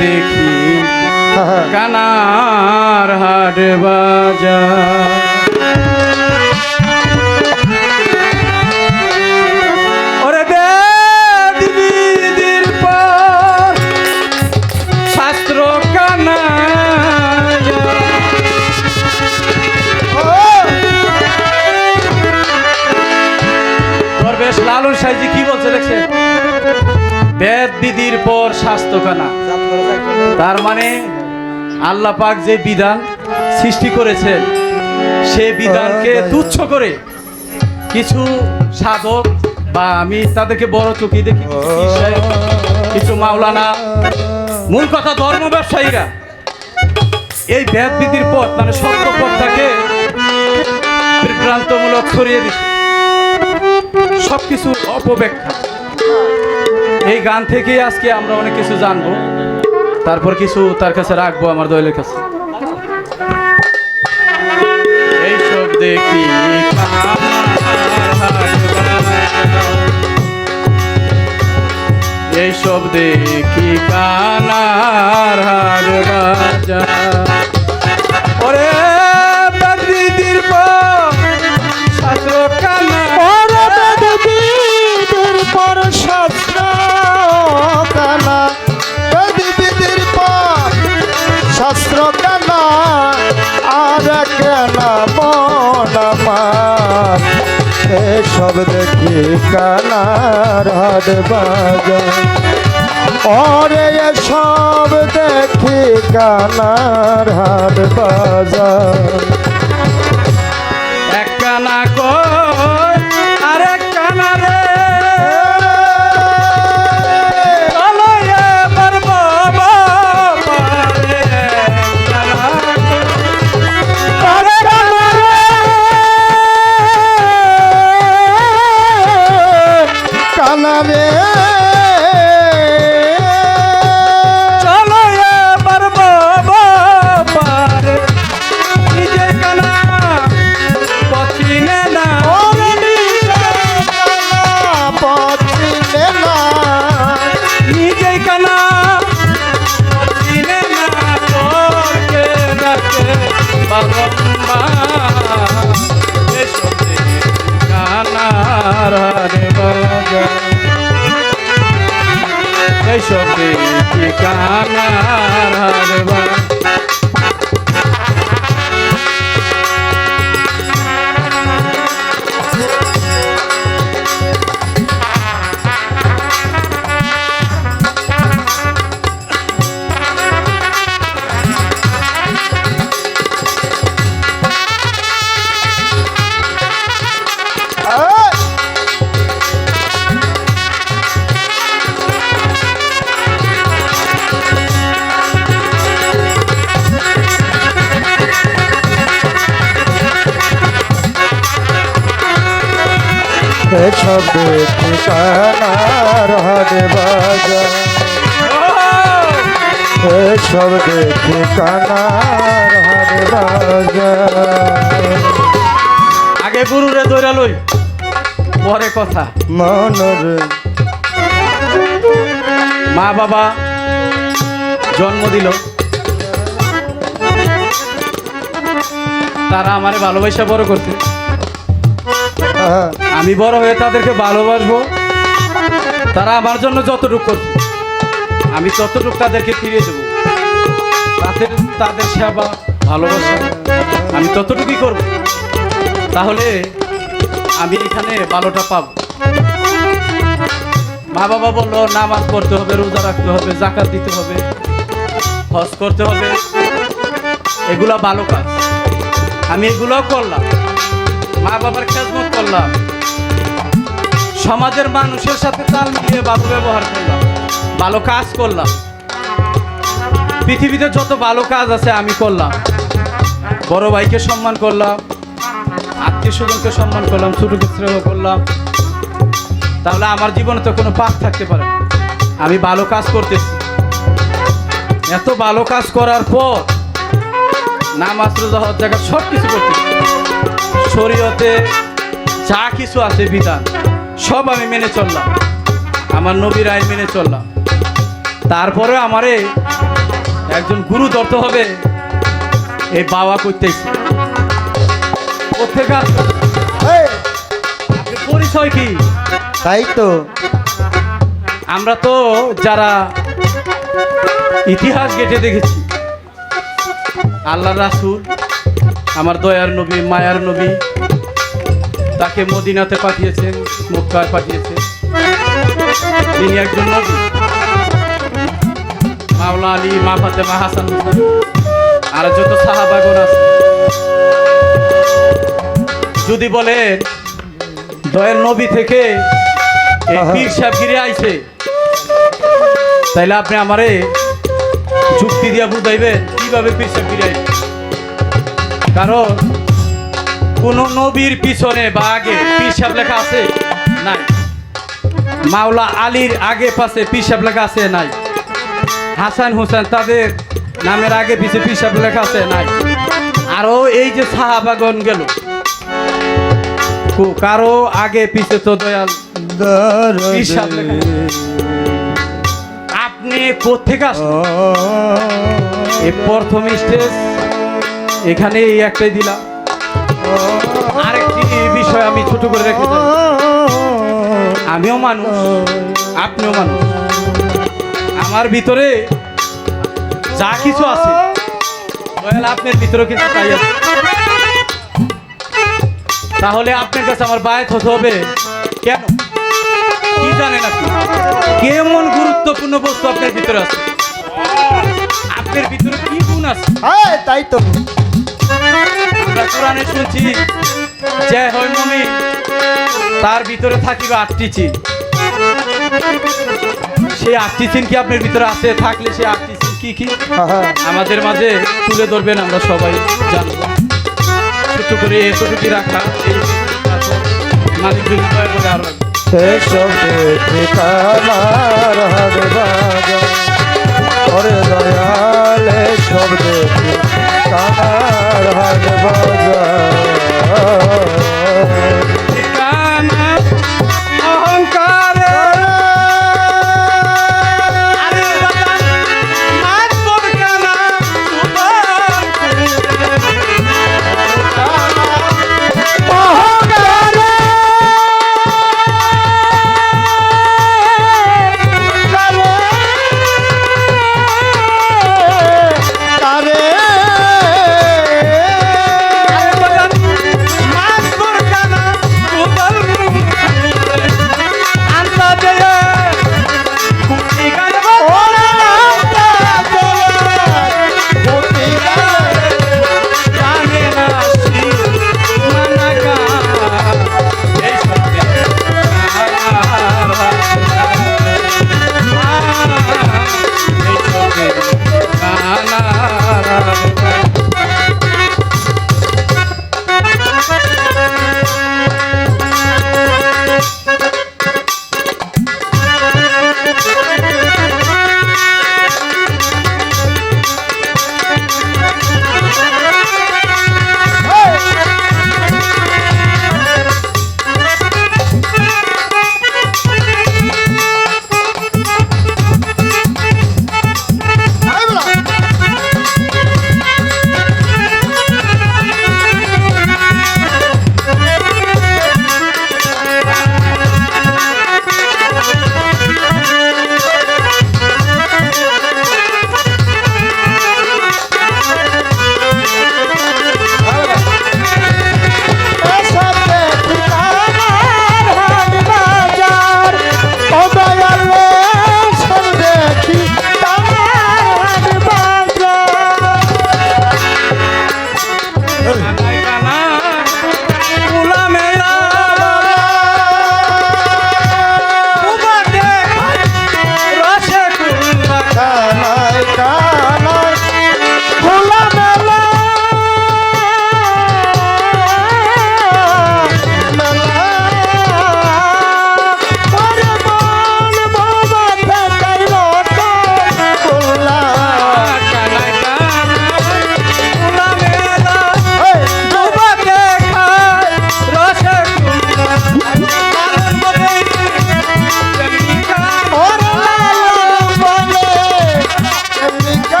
দেখি কানার হাট বাজার। ওরে বেদির পর শাস্ত্র কানা বেশ লালন সাইজি কি বলছে দেখছেন, বেদ বিধির পর স্বাস্থ্য কানা। তার মানে আল্লাহ পাক যে বিধান সৃষ্টি করেছেন সে বিধানকে তুচ্ছ করে কিছু সাধক বা আমি তাদেরকে বড় চোখে দেখি, কিছু মাওলানা, মূল কথা ধর্ম ব্যবসায়ীরা এই বেদ বিধির পথ মানে সত্য পথটাকে বিভ্রান্তমূলক ছড়িয়ে দিচ্ছে, সবকিছু অপব্যাখ্যা। এই গান থেকেই আজকে আমরা অনেক কিছু জানবো, তারপর কিছু তার কাছে রাখবো আমার দলের কাছে। এইসব দেখি এইসব দেখি কানার হাট বাজার। ওরে বেদির পর শাস্ত্র কানা, বেদির পর শাস্ত্র কানা, বেদির পর শাস্ত্র কানা, আর কেনা মন আমার এসব দেখি কানার হাট বাজার। ওরে এসব দেখি কানার হাট বাজার। এক কানা কই আর এক কানা রে, চলো এবার বাবা পারে কানা আরে কানা রে, কানা রে, চলো এবার বাবা পারে নিজে কানা পথিনে না, ওরে নিজে কানা পথিনে না, নিজে কানা পথিনে না, পরকে ডাকে বারম্বার। এসব দেখি কানার হাট বাজার, এইসব দেখি কানার হাট বাজার। এসব দেখি কানার হাট বাজার, এসব দেখি কানার হাট বাজার। আগে গুরুরে ধরে লই, পরে কথা। মনরে মা বাবা জন্ম দিল, তারা আমারে ভালোবাসা বড় করতে, আমি বড় হয়ে তাদেরকে ভালোবাসবো। তারা আমার জন্য যতটুকু করছে আমি ততটুকু তাদেরকে ফিরিয়ে দেবো। তাদের সেবা ভালোবাসা আমি ততটুকুই করব, তাহলে আমি এখানে ভালোটা পাবো। মা বাবা বললো নামাজ পড়তে হবে, রোজা রাখতে হবে, যাকাত দিতে হবে, হজ করতে হবে, এগুলা ভালো কাজ, আমি এগুলোও করলাম, মা বাবার খেদমত করলাম, সমাজের মানুষের সাথে তাল মিলিয়ে ভালো ব্যবহার করলাম, ভালো কাজ করলাম। পৃথিবীতে যত ভালো কাজ আছে আমি করলাম, বড় ভাইকে সম্মান করলাম, আত্মীয় স্বজনকে সম্মান করলাম, ছোটকে স্নেহ করলাম, তাহলে আমার জীবনে তো কোনো পাপ থাকতে পারে না। আমি ভালো কাজ করতেছি, এত ভালো কাজ করার পর নামাজ রোজা হজ জাকাত সব কিছু করতেছি, শরীয়তে যা কিছু আছে বিধান সব আমি মেনে চললাম, আমার নবীর আইন মেনে চললাম। তারপরে আমারে একজন গুরু ধরতে হবে এই বাবা করতেছি কোথেকে আসছে? এই, আপনার পরিচয় কি? তাই তো আমরা তো যারা ইতিহাস ঘেঁটে দেখেছি আল্লাহ রাসূল আমার দয়ার নবী মায়ার নবী তাকে মদিনাতে পাঠিয়েছেন মক্কায় পাঠিয়েছেন তিনি একজন নবী মাওলা আলী মা ফাতেমা হাসান হুসাইন আর যত সাহাবাগণ আছে যদি বলেন দয়ার নবী থেকে এই পীর সাহেব ফিরে আইছে তাইলে আপনি আমারে যুক্তি দিয়া বুঝাইবেন কিভাবে পীর সাহেব ফিরে আইছে কারণ কোন নবীর পিছনে বা আগে পীর সাহেব লেখা আছে নাই মাওলা আলীর আগে পাশে পীর সাহেব লেখা আছে নাই হাসান হোসেন তাদের নামের আগে পিছে পীর সাহেব লেখা আছে নাই আরো এই যে সাহাবাগণ গেল কারো আগে পিছে তো দয়াল হিসাব লেখা। আপনি কোথেকে আসেন এই প্রথম স্টেজ এখানে এই একটাই দিলাম আরেকটি বিষয় আমি ছোট করে রেখে যাই আমিও মানুষ আপনিও মানুষ আমার ভিতরে যা কিছু আছে দয়াল আপনার ভিতরে কিছু তাই আছে তাহলে আপনার কাছে আমার বায়াত হতে হবে কেন কি জানেন আপনি কেমন গুরুত্বপূর্ণ বস্তু আপনার ভিতরে আছে আপনার ভিতরে কি গুণ আছে তাই তো আমরা কোরআনে শুনছি যে হয় মুমিন তার ভিতরে থাকিবে 8টি চিন সেই 8টি চিন কি আপনার ভিতরে আছে থাকলে সেই 8টি চিন কি কি আমাদের মাঝে তুলে ধরবেন আমরা সবাই জানবো ছোট করে এতটুকু রাখা এই মালিক বিদ্যালয় বলে আরো এসব ঠিকানার হাট বাজার ওরে দয়াল এসব ঠিকানার হাট বাজার ঠিকানা অহংকার আরে বাজান মাতব কেনা তারে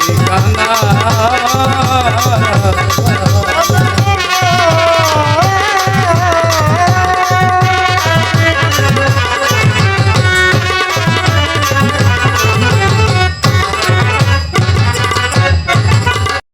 ঠিকানা